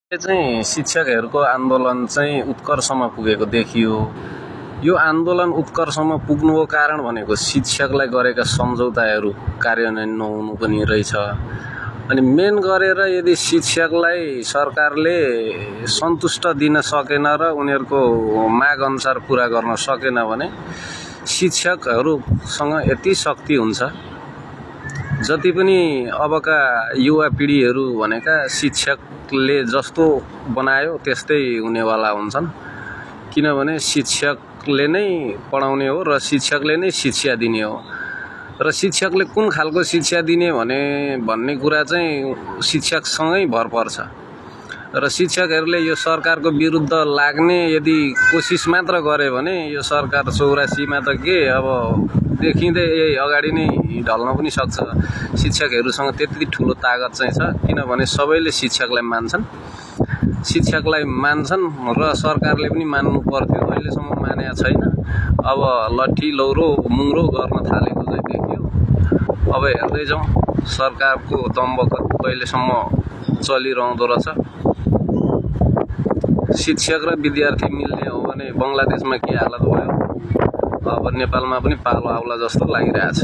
चाहिँ शिक्षकहरूको आन्दोलन चाहिँ उत्कर्षमा पुगेको देखियो। यो आन्दोलन उत्कर्षमा पुग्नुको कारण भनेको शिक्षकलाई गरेका सम्झौताहरू कार्यान्वयन नहुनु पनि रहेछ। अनि मेन गरेर यदि शिक्षकलाई सरकारले सन्तुष्ट दिन सकेन र उनीहरूको माग अनुसार पूरा गर्न सकेन भने शिक्षकहरूसँग यति शक्ति हुन्छ जति पनि अबका युवा पिढीहरू भनेका शिक्षकले जस्तो बनायो त्यस्तै हुनेवाला हुन्छन्। किनभने शिक्षकले नै पढाउने हो र शिक्षकले नै शिक्षा दिने हो र शिक्षकले कुन खालको शिक्षा दिने भन्ने कुरा चाहिँ शिक्षकसँगै भर पर्छ र शिक्षकहरूले यो सरकारको विरुद्ध लाग्ने यदि कोसिस मात्र गरे भने यो सरकार 84मा त के अब देखिँदै अगाडि नै ढल्न पनि सक्छ। शिक्षकहरूसँग त्यति ठुलो ताकत चाहिँ छ किनभने सबैले शिक्षकलाई मान्छन् र सरकारले पनि मान्नु पर्थ्यो। अहिलेसम्म मानेको छैन। अब लट्ठी लौरो मुङ्रो गर्न थालेको चाहिँ देखियो। अब हेर्दै जाउँ सरकारको दम्ब कहिलेसम्म चलिरहँदो रहेछ। शिक्षक र विद्यार्थी मिल्ने हो भने बङ्गलादेशमा के हालत भयो अब नेपालमा पनि पालो आउला जस्तो लागिरहेछ।